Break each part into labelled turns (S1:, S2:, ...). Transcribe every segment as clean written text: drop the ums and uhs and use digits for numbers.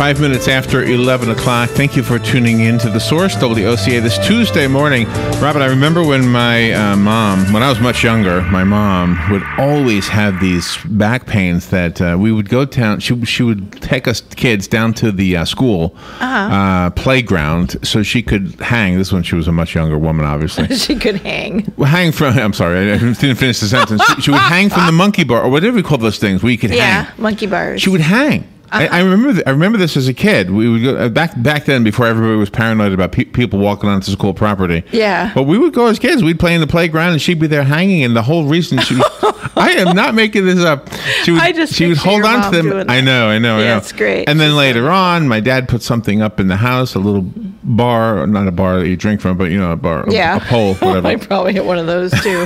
S1: 5 minutes after 11 o'clock. Thank you for tuning in to The Source, WOCA, this Tuesday morning. Robert, I remember when my mom, when I was much younger, my mom would always have these back pains that we would go down. She would take us kids down to the school playground so she could hang. This is when she was a much younger woman, obviously.
S2: She could hang.
S1: Well, hang from, I'm sorry, I didn't finish the sentence. She would hang from the monkey bar, or whatever we call those things, where you could hang.
S2: Yeah, monkey bars.
S1: She would hang. I remember this as a kid. We would go back then, before everybody was paranoid about people walking onto school property.
S2: Yeah.
S1: But we would go as kids. We'd play in the playground, and she'd be there hanging. And the whole reason I am not making this up. She would hold on to them. I know.
S2: Yeah, it's great.
S1: And then later on, my dad put something up in the house, a little bar, not a bar that you drink from, but a bar, a pole, whatever.
S2: I probably hit one of those too.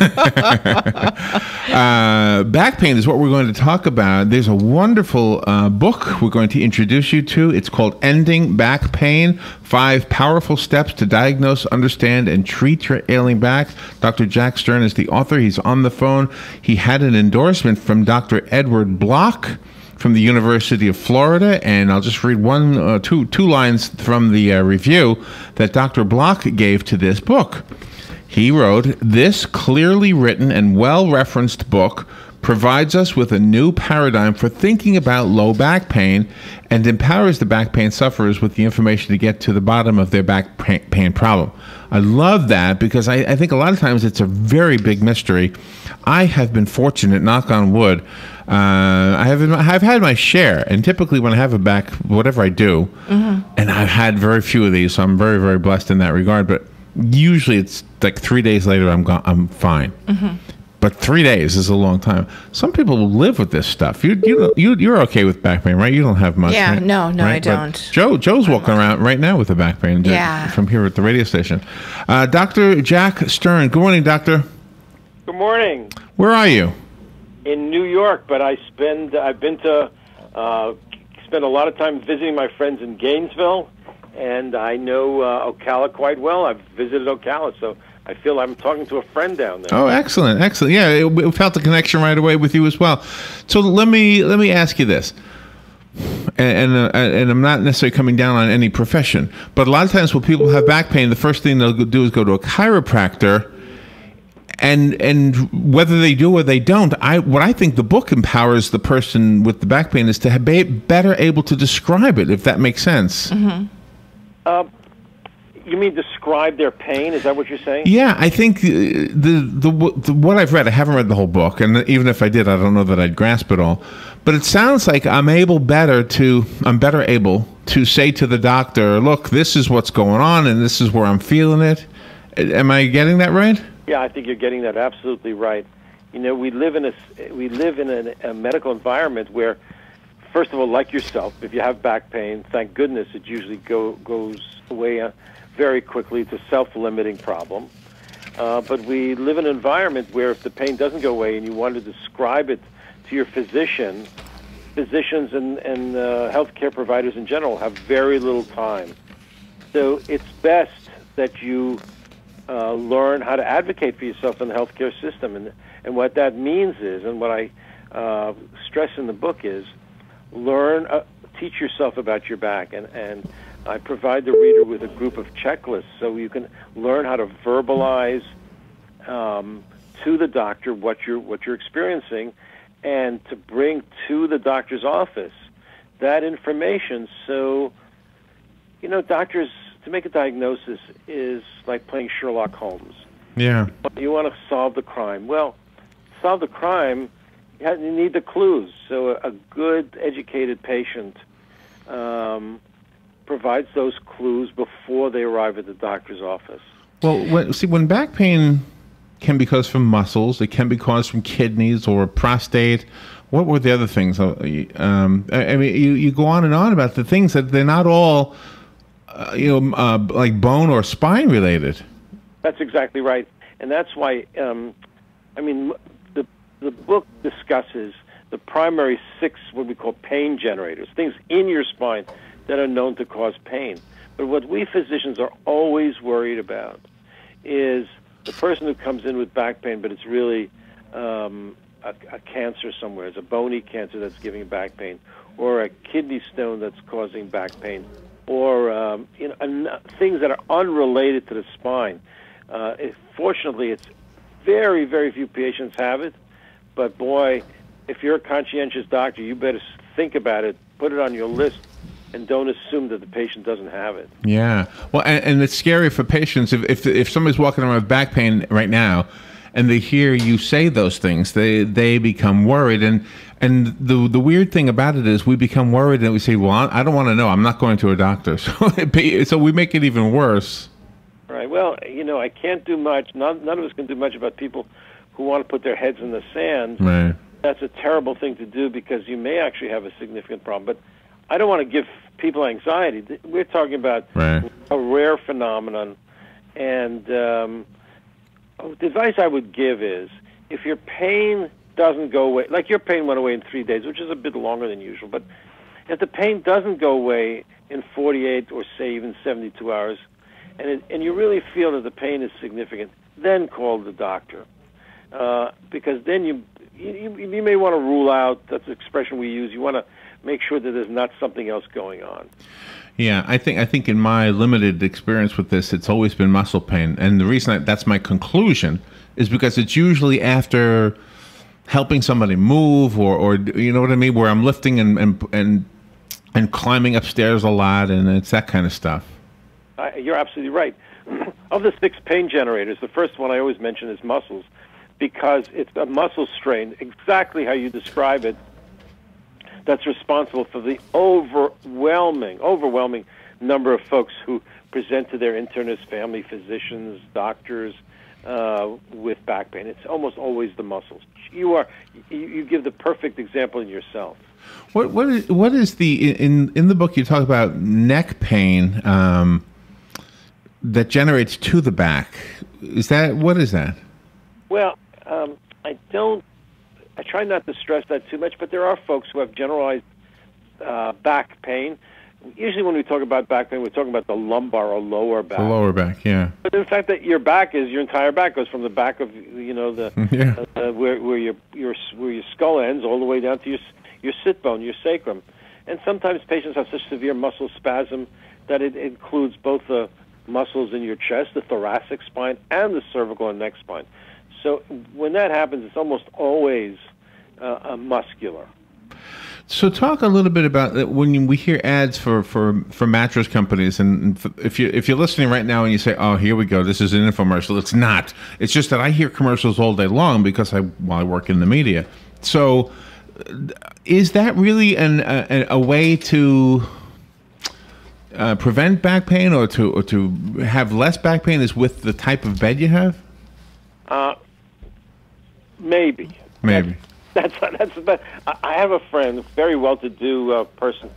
S1: Back pain is what we're going to talk about. There's a wonderful book we're going to introduce you to. It's called Ending Back Pain, 5 Powerful Steps to Diagnose, Understand, and Treat Your Ailing Back. Dr. Jack Stern is the author. He's on the phone. He had an endorsement from Dr. Edward Block from the University of Florida, and I'll just read two lines from the review that Dr. Block gave to this book. He wrote, "This clearly written and well-referenced book provides us with a new paradigm for thinking about low back pain and empowers the back pain sufferers with the information to get to the bottom of their back pain problem." I love that because I think a lot of times it's a very big mystery. I have been fortunate, knock on wood. I've had my share, and typically when I have a back, whatever I do, and I've had very few of these, so I'm very, very blessed in that regard. But usually it's like 3 days later, I'm fine. But 3 days is a long time. Some people live with this stuff. You're okay with back pain, right? You don't have much.
S2: Yeah,
S1: right?
S2: no,
S1: right?
S2: I don't.
S1: But Joe's walking around right now with a back pain. From here at the radio station. Dr. Jack Stern. Good morning, doctor.
S3: Good morning.
S1: Where are you?
S3: In New York, but I've spent a lot of time visiting my friends in Gainesville, and I know Ocala quite well. I've visited Ocala, so I feel I'm talking to a friend down there.
S1: Oh, excellent. Yeah, we felt the connection right away with you as well. So let me ask you this, and I'm not necessarily coming down on any profession, but a lot of times when people have back pain, the first thing they'll do is go to a chiropractor. And whether they do or they don't, what I think the book empowers the person with the back pain is to be better able to describe it, if that makes sense.
S3: You mean describe their pain? Is that what you're saying?
S1: Yeah, I think the what I've read, I haven't read the whole book, and even if I did, I don't know that I'd grasp it all. But it sounds like I'm better able to say to the doctor, look, this is what's going on, and this is where I'm feeling it. Am I getting that right?
S3: Yeah, I think you're getting that absolutely right. We live in a medical environment where, first of all, like yourself, if you have back pain, thank goodness it usually goes away very quickly. It's a self-limiting problem. But we live in an environment where if the pain doesn't go away and you want to describe it to your physicians and healthcare providers in general have very little time. So it's best that you learn how to advocate for yourself in the healthcare system. And what that means is, and what I stress in the book is, teach yourself about your back. And I provide the reader with a group of checklists so you can learn how to verbalize to the doctor what you're experiencing, and to bring to the doctor's office that information. So, doctors, to make a diagnosis is like playing Sherlock Holmes.
S1: Yeah.
S3: You want to solve the crime. Well, solve the crime, you need the clues. So a good, educated patient provides those clues before they arrive at the doctor's office.
S1: Well, when back pain can be caused from muscles, it can be caused from kidneys or prostate. What were the other things? I mean, you go on and on about the things that they're not all like bone or spine related.
S3: That's exactly right, and that's why. The book discusses the primary 6 what we call pain generators, things in your spine that are known to cause pain. But what we physicians are always worried about is the person who comes in with back pain, but it's really a cancer somewhere. It's a bony cancer that's giving back pain, or a kidney stone that's causing back pain, or things that are unrelated to the spine. Fortunately, it's very, very few patients have it, but boy, if you're a conscientious doctor, you better think about it, put it on your list, and don't assume that the patient doesn't have it.
S1: Yeah. Well, and it's scary for patients. If somebody's walking around with back pain right now and they hear you say those things, they become worried. And the weird thing about it is we become worried and we say, well, I don't want to know. I'm not going to a doctor. So we make it even worse.
S3: Right. Well, I can't do much. None of us can do much about people who want to put their heads in the sand.
S1: Right.
S3: That's a terrible thing to do because you may actually have a significant problem. But I don't want to give people anxiety. We're talking about a rare phenomenon. And the advice I would give is if your pain doesn't go away, like your pain went away in 3 days, which is a bit longer than usual, but if the pain doesn't go away in 48 or, say, even 72 hours, and you really feel that the pain is significant, then call the doctor. Because then you may want to rule out, that's the expression we use, you want to make sure that there's not something else going on.
S1: Yeah, I think in my limited experience with this, it's always been muscle pain. And the reason that's my conclusion is because it's usually after helping somebody move or you know what I mean, where I'm lifting and climbing upstairs a lot, and it's that kind of stuff.
S3: You're absolutely right. Of the 6 pain generators, the first one I always mention is muscles, because it's a muscle strain, exactly how you describe it, that's responsible for the overwhelming number of folks who present to their internists, family physicians, doctors with back pain. It's almost always the muscles. You give the perfect example in yourself.
S1: What is the in the book you talk about neck pain that generates to the back? What is that?
S3: Well, I try not to stress that too much, but there are folks who have generalized back pain. Usually when we talk about back pain, we're talking about the lumbar or lower back.
S1: The lower back, yeah.
S3: But in fact, that your entire back goes from the back of where your skull ends all the way down to your sit bone, your sacrum. And sometimes patients have such severe muscle spasm that it includes both the muscles in your chest, the thoracic spine, and the cervical and neck spine. So when that happens, it's almost always muscular.
S1: So talk a little bit about when we hear ads for mattress companies, and if you're listening right now and you say, "Oh, here we go, this is an infomercial," it's not. It's just that I hear commercials all day long because I work in the media. So is that really a way to prevent back pain or to have less back pain? Is with the type of bed you have?
S3: Maybe. That's I have a friend, a very well-to-do person.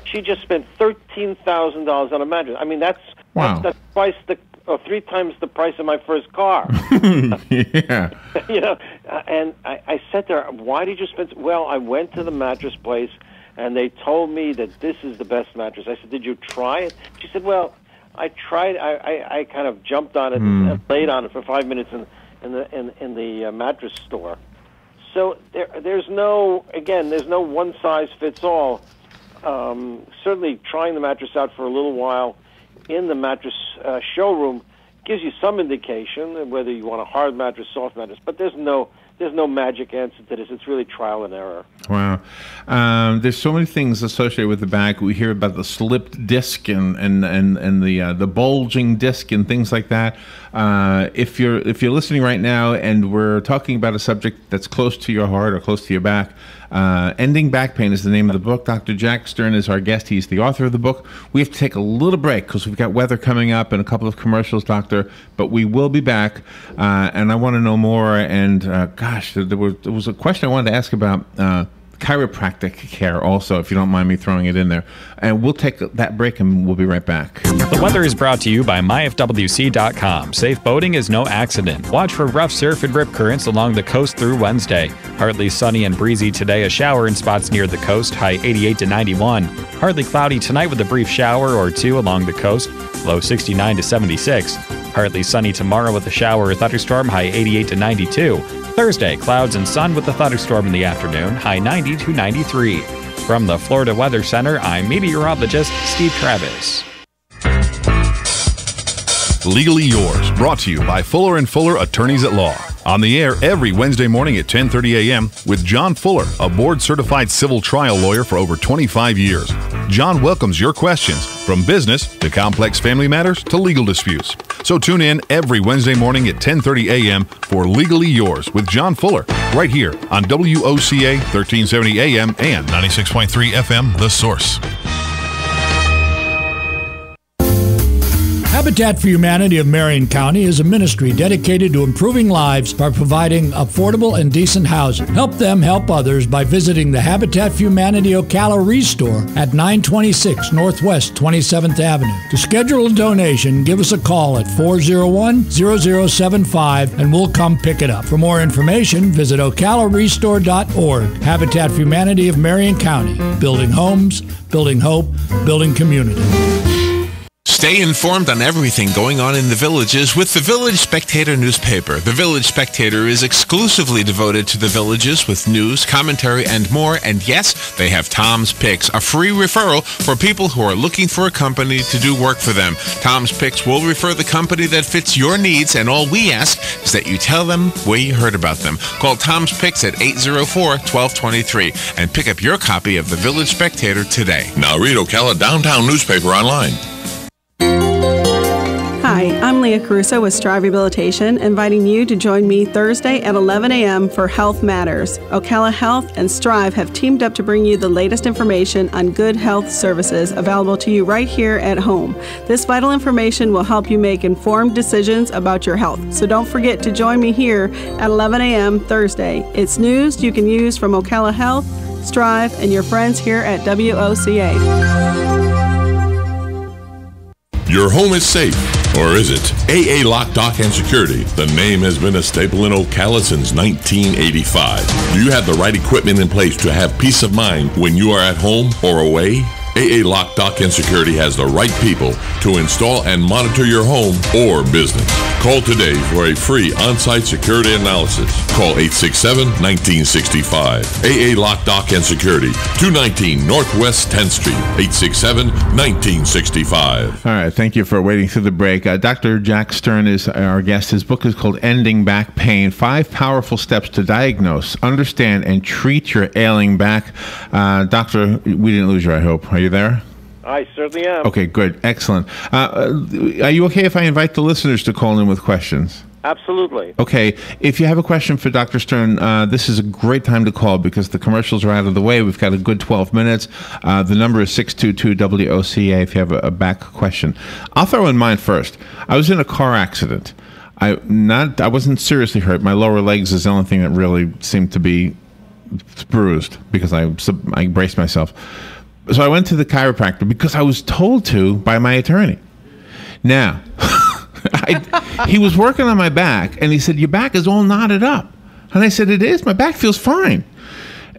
S3: She just spent $13,000 on a mattress. I mean, that's twice 3 times the price of my first car.
S1: Yeah.
S3: And I said to her, "Why did you spend?" Well, I went to the mattress place, and they told me that this is the best mattress. I said, "Did you try it?" She said, "Well, I tried. I kind of jumped on it and laid on it for 5 minutes in the mattress store." So there's no one size fits all. Certainly, trying the mattress out for a little while in the mattress showroom gives you some indication whether you want a hard mattress, soft mattress. But there's no magic answer to this. It's really trial and error.
S1: Wow. There's so many things associated with the back. We hear about the slipped disc and the bulging disc and things like that. If you're listening right now and we're talking about a subject that's close to your heart or close to your back, Ending Back Pain is the name of the book. Dr. Jack Stern is our guest. He's the author of the book. We have to take a little break because we've got weather coming up and a couple of commercials, Doctor, but we will be back, and I want to know more. And gosh, there was a question I wanted to ask about chiropractic care also, if you don't mind me throwing it in there. And we'll take that break and we'll be right back.
S4: The weather is brought to you by myfwc.com. Safe boating is no accident. Watch for rough surf and rip currents along the coast through Wednesday. Partly sunny and breezy today, a shower in spots near the coast, high 88 to 91. Partly cloudy tonight with a brief shower or two along the coast, low 69 to 76. Partly sunny tomorrow with a shower or thunderstorm, high 88 to 92. Thursday, clouds and sun with a thunderstorm in the afternoon, high 90 to 93. From the Florida Weather Center, I'm meteorologist Steve Travis.
S5: Legally Yours, brought to you by Fuller & Fuller Attorneys at Law. On the air every Wednesday morning at 10:30 a.m. with John Fuller, a board-certified civil trial lawyer for over 25 years. John welcomes your questions, from business to complex family matters to legal disputes. So tune in every Wednesday morning at 10:30 a.m. for Legally Yours with John Fuller, right here on WOCA 1370 AM and 96.3 FM, The Source.
S6: Habitat for Humanity of Marion County is a ministry dedicated to improving lives by providing affordable and decent housing. Help them help others by visiting the Habitat for Humanity Ocala Restore at 926 Northwest 27th Avenue. To schedule a donation, give us a call at 401-0075 and we'll come pick it up. For more information, visit ocalarestore.org. Habitat for Humanity of Marion County. Building homes, building hope, building community.
S1: Stay informed on everything going on in the Villages with the Village Spectator newspaper. The Village Spectator is exclusively devoted to the Villages with news, commentary, and more. And yes, they have Tom's Picks, a free referral for people who are looking for a company to do work for them. Tom's Picks will refer the company that fits your needs, and all we ask is that you tell them where you heard about them. Call Tom's Picks at 804-1223 and pick up your copy of the Village Spectator today.
S7: Now read Ocala Downtown newspaper online.
S8: Hi, I'm Leah Caruso with Strive Rehabilitation, inviting you to join me Thursday at 11 a.m. for Health Matters. Ocala Health and Strive have teamed up to bring you the latest information on good health services available to you right here at home. This vital information will help you make informed decisions about your health. So don't forget to join me here at 11 a.m. Thursday. It's news you can use from Ocala Health, Strive, and your friends here at WOCA.
S7: Your home is safe, or is it? AA Lock, Dock, and Security. The name has been a staple in Ocala since 1985. Do you have the right equipment in place to have peace of mind when you are at home or away? AA Lock, Dock, and Security has the right people to install and monitor your home or business. Call today for a free on-site security analysis. Call 867-1965. AA Lock, Dock, and Security, 219 Northwest 10th Street, 867-1965.
S1: All right, thank you for waiting through the break. Dr. Jack Stern is our guest. His book is called Ending Back Pain, 5 Powerful Steps to Diagnose, Understand, and Treat Your Ailing Back. Doctor, we didn't lose you, I hope. Are you there?
S3: I certainly am.
S1: Okay, good. Excellent. Are you okay if I invite the listeners to call in with questions?
S3: Absolutely.
S1: Okay. If you have a question for Dr. Stern, this is a great time to call because the commercials are out of the way. We've got a good 12 minutes. The number is 622-WOCA if you have a back question. I'll throw in mine first. I was in a car accident. I wasn't seriously hurt. My lower legs is the only thing that really seemed to be bruised because I braced myself. So I went to the chiropractor because I was told to by my attorney. Now, he was working on my back, and he said, your back is all knotted up. And I said, it is. My back feels fine.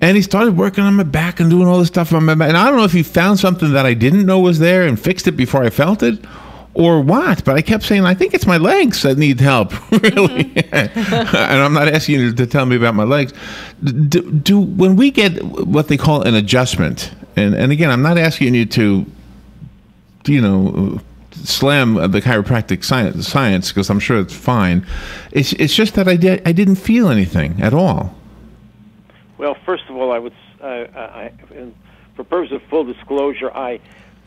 S1: And he started working on my back and doing all this stuff on my back. And I don't know if he found something that I didn't know was there and fixed it before I felt it or what, but I kept saying, I think it's my legs that need help, really. And I'm not asking you to tell me about my legs. When we get what they call an adjustment, and again, I'm not asking you to, slam the chiropractic science because I'm sure it's fine. It's just that I didn't feel anything at all.
S3: Well, first of all, I would, for purpose of full disclosure, I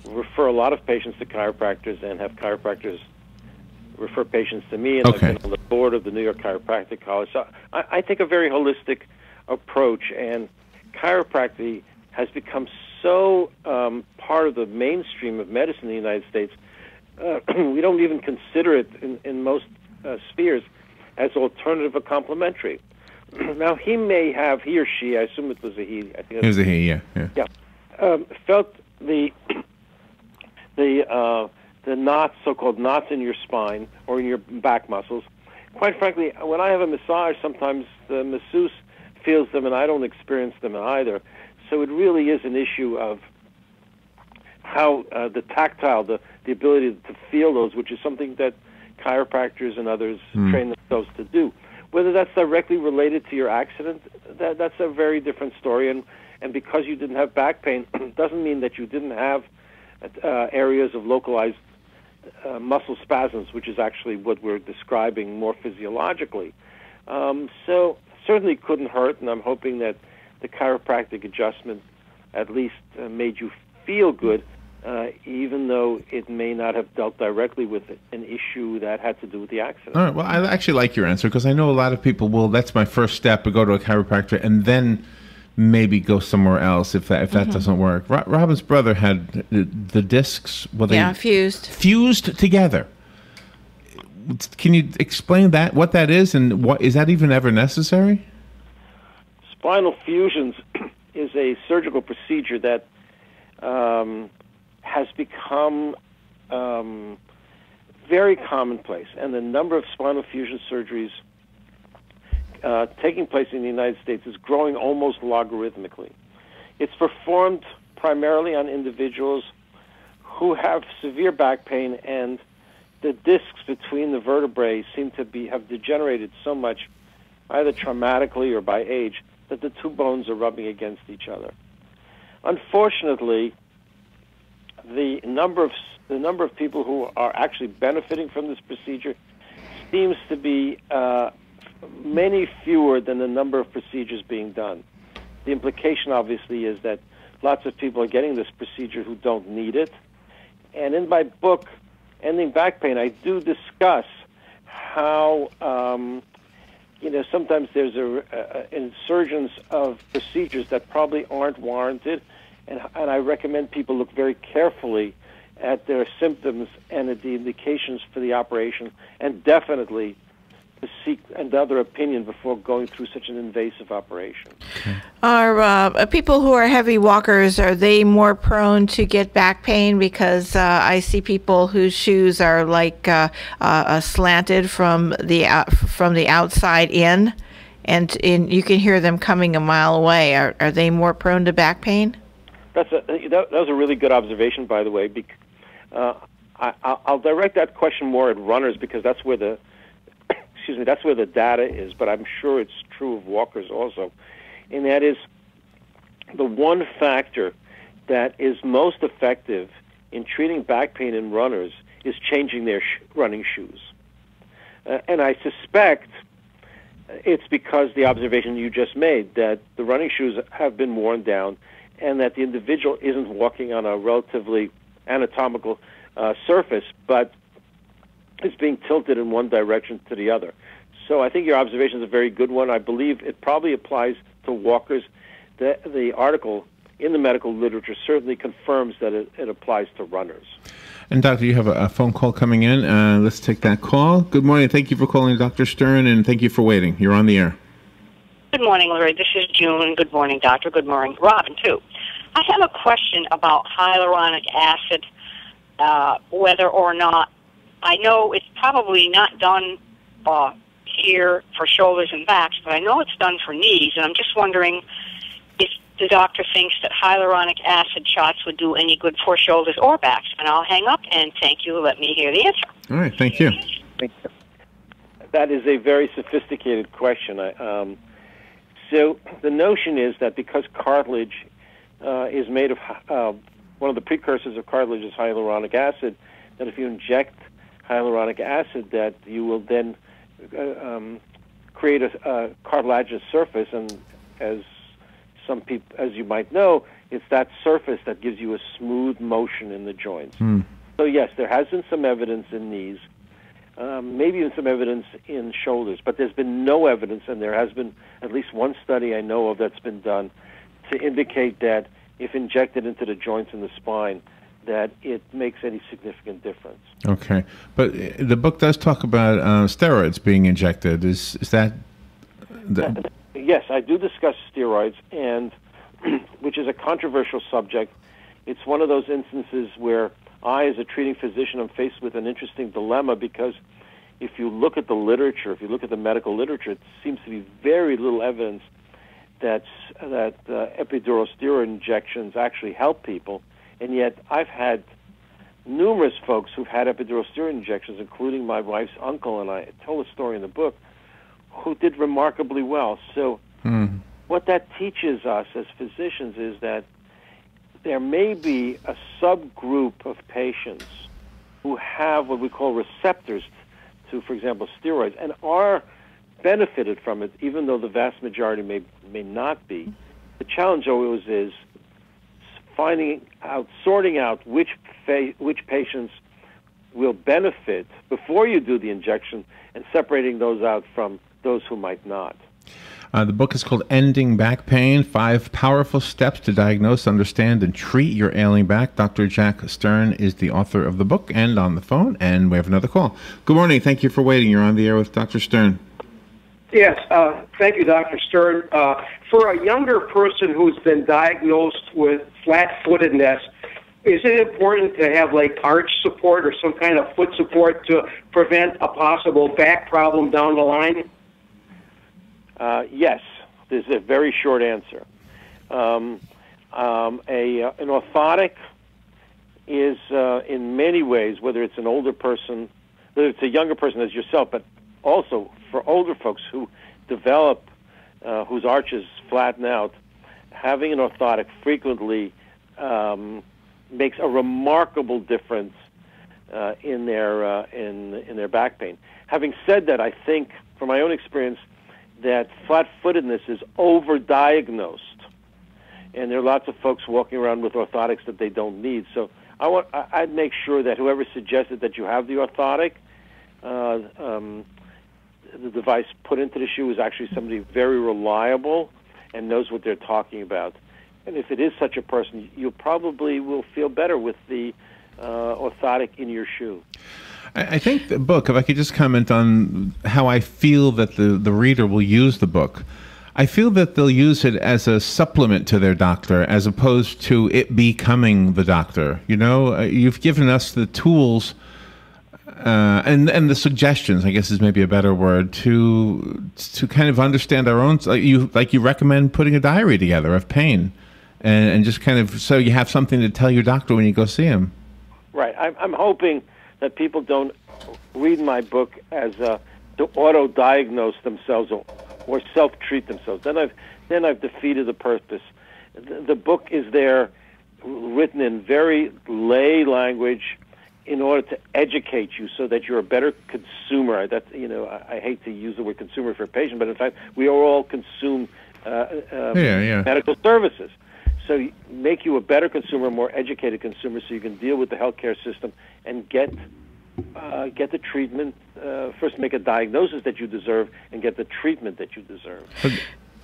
S3: refer a lot of patients to chiropractors and have chiropractors refer patients to me, and
S1: Okay.
S3: I've been on the board of the New York Chiropractic College. So I take a very holistic approach, and chiropractic has become so part of the mainstream of medicine in the United States. We don't even consider it in most spheres as alternative or complementary. Now, he or she, I assume it was a he. I think
S1: It was a he, yeah.
S3: felt the knots, so-called knots in your spine or in your back muscles. Quite frankly, when I have a massage, sometimes the masseuse feels them and I don't experience them either. So it really is an issue of how the tactile, the ability to feel those, which is something that chiropractors and others train themselves to do. Whether that's directly related to your accident, that's a very different story. And because you didn't have back pain doesn't mean that you didn't have areas of localized muscle spasms, which is actually what we're describing more physiologically. So certainly couldn't hurt, and I'm hoping that the chiropractic adjustment at least made you feel good, even though it may not have dealt directly with an issue that had to do with the accident.
S1: All right. Well, I actually like your answer because I know a lot of people will, that's my first step, to go to a chiropractor and then maybe go somewhere else if that doesn't work. Robin's brother had the discs, fused together. Can you explain that, what that is, and what is that even ever necessary?
S3: Spinal fusions is a surgical procedure that has become very commonplace, and the number of spinal fusion surgeries taking place in the United States is growing almost logarithmically. It's performed primarily on individuals who have severe back pain, and the discs between the vertebrae seem to have degenerated so much, either traumatically or by age, that the two bones are rubbing against each other. Unfortunately, the number of people who are actually benefiting from this procedure seems to be many fewer than the number of procedures being done. The implication, obviously, is that lots of people are getting this procedure who don't need it. And in my book, Ending Back Pain, I do discuss how sometimes there's an insurgence of procedures that probably aren't warranted, and I recommend people look very carefully at their symptoms and at the indications for the operation, and definitely to seek another opinion before going through such an invasive operation.
S2: Are people who are heavy walkers, are they more prone to get back pain? Because I see people whose shoes are like slanted from the outside in, and you can hear them coming a mile away. Are they more prone to back pain?
S3: That was a really good observation, by the way. I'll direct that question more at runners because that's where the data is, but I'm sure it's true of walkers also. And that is the one factor that is most effective in treating back pain in runners is changing their running shoes. And I suspect it's because the observation you just made, that the running shoes have been worn down and that the individual isn't walking on a relatively anatomical surface, but it's being tilted in one direction to the other. So I think your observation is a very good one. I believe it probably applies to walkers. The article in the medical literature certainly confirms that it applies to runners.
S1: And Doctor, you have a phone call coming in. Let's take that call. Good morning. Thank you for calling Dr. Stern, and thank you for waiting. You're on the air.
S9: Good morning, Larry. This is June. Good morning, Doctor. Good morning, Robin, too. I have a question about hyaluronic acid, whether or not, I know it's probably not done here for shoulders and backs, but I know it's done for knees, and I'm just wondering if the doctor thinks that hyaluronic acid shots would do any good for shoulders or backs. And I'll hang up, and thank you. Let me hear the answer.
S1: All right, thank you.
S3: That is a very sophisticated question. So the notion is that because cartilage is made of, one of the precursors of cartilage is hyaluronic acid, that if you inject hyaluronic acid, that you will then create a cartilaginous surface, and as you might know, it's that surface that gives you a smooth motion in the joints. So yes, there has been some evidence in knees, maybe even some evidence in shoulders, but there's been no evidence, and there has been at least one study I know of that's been done to indicate that if injected into the joints in the spine, that it makes any significant difference.
S1: Okay, but the book does talk about steroids being injected. Is that?
S3: Yes, I do discuss steroids, and which is a controversial subject. It's one of those instances where I, as a treating physician, am faced with an interesting dilemma, because if you look at the literature, if you look at the medical literature, it seems to be very little evidence that epidural steroid injections actually help people. And yet I've had numerous folks who've had epidural steroid injections, including my wife's uncle, and I tell a story in the book, who did remarkably well. So what that teaches us as physicians is that there may be a subgroup of patients who have what we call receptors to, for example, steroids, and are benefited from it, even though the vast majority may not be. The challenge always is sorting out which patients will benefit before you do the injection, and separating those out from those who might not.
S1: The book is called Ending Back Pain, 5 Powerful Steps to Diagnose, Understand, and Treat Your Ailing Back. Dr. Jack Stern is the author of the book and on the phone, and we have another call. Good morning. Thank you for waiting. You're on the air with Dr. Stern.
S10: Yes, thank you, Dr. Stern. For a younger person who's been diagnosed with flat-footedness, is it important to have like arch support or some kind of foot support to prevent a possible back problem down the line?
S3: Yes, this is a very short answer. An orthotic is, in many ways, whether it's an older person, whether it's a younger person as yourself, but also for older folks who develop, whose arches flatten out, having an orthotic frequently makes a remarkable difference in their back pain. Having said that, I think, from my own experience, that flat-footedness is overdiagnosed, and there are lots of folks walking around with orthotics that they don't need. So I'd make sure that whoever suggested that you have the orthotic, the device put into the shoe is actually somebody very reliable and knows what they're talking about. And if it is such a person, you probably will feel better with the orthotic in your shoe.
S1: I think the book, if I could just comment on how I feel that the reader will use the book, I feel that they'll use it as a supplement to their doctor as opposed to it becoming the doctor. You know, you've given us the tools and the suggestions, I guess is maybe a better word, to kind of understand our own, like you recommend putting a diary together of pain and just kind of so you have something to tell your doctor when you go see him. Right.
S3: I'm hoping that people don't read my book as to auto-diagnose themselves or self-treat themselves. Then I've defeated the purpose. The book is there, written in very lay language, in order to educate you so that you're a better consumer. That I hate to use the word consumer for a patient, but in fact, we all consume medical services. So make you a better consumer, a more educated consumer, so you can deal with the healthcare system and get the treatment. First, make a diagnosis that you deserve, and get the treatment that you deserve.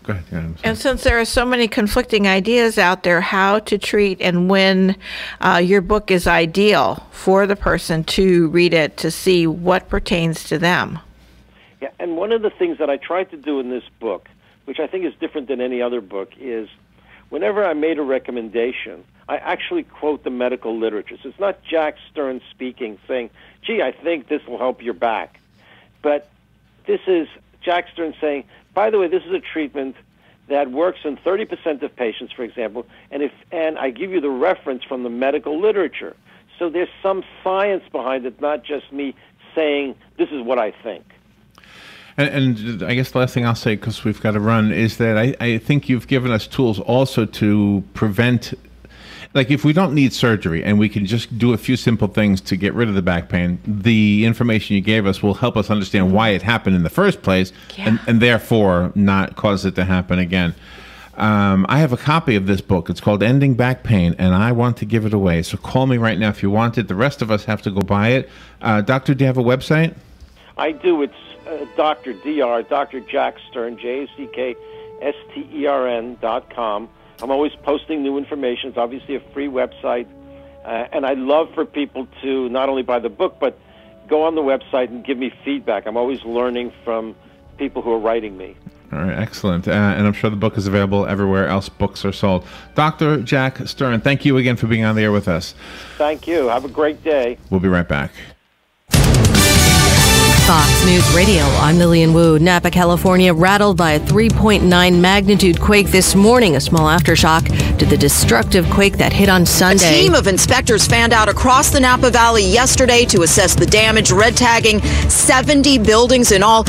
S1: Go ahead. Yeah,
S2: and since there are so many conflicting ideas out there, how to treat and when your book is ideal for the person to read it to see what pertains to them.
S3: Yeah, and one of the things that I tried to do in this book, which I think is different than any other book, is whenever I made a recommendation, I actually quote the medical literature. So it's not Jack Stern speaking, saying, gee, I think this will help your back. But this is Jack Stern saying, by the way, this is a treatment that works in 30% of patients, for example, and I give you the reference from the medical literature. So there's some science behind it, not just me saying, this is what I think.
S1: And I guess the last thing I'll say, because we've got to run, is that I think you've given us tools also to prevent, like if we don't need surgery and we can just do a few simple things to get rid of the back pain, the information you gave us will help us understand why it happened in the first place, and therefore not cause it to happen again. I have a copy of this book. It's called Ending Back Pain, and I want to give it away. So call me right now if you want it. The rest of us have to go buy it. Doctor, do you have a website?
S3: I do. It's Dr. Jack Stern, JackStern.com. I'm always posting new information. It's obviously a free website. And I'd love for people to not only buy the book, but go on the website and give me feedback. I'm always learning from people who are writing me.
S1: All right, excellent. And I'm sure the book is available everywhere else books are sold. Dr. Jack Stern, thank you again for being on the air with us.
S3: Thank you. Have a great day.
S1: We'll be right back.
S11: Fox News Radio, I'm Lillian Wu. Napa, California, rattled by a 3.9 magnitude quake this morning, a small aftershock to the destructive quake that hit on Sunday.
S12: A team of inspectors fanned out across the Napa Valley yesterday to assess the damage, red tagging 70 buildings in all.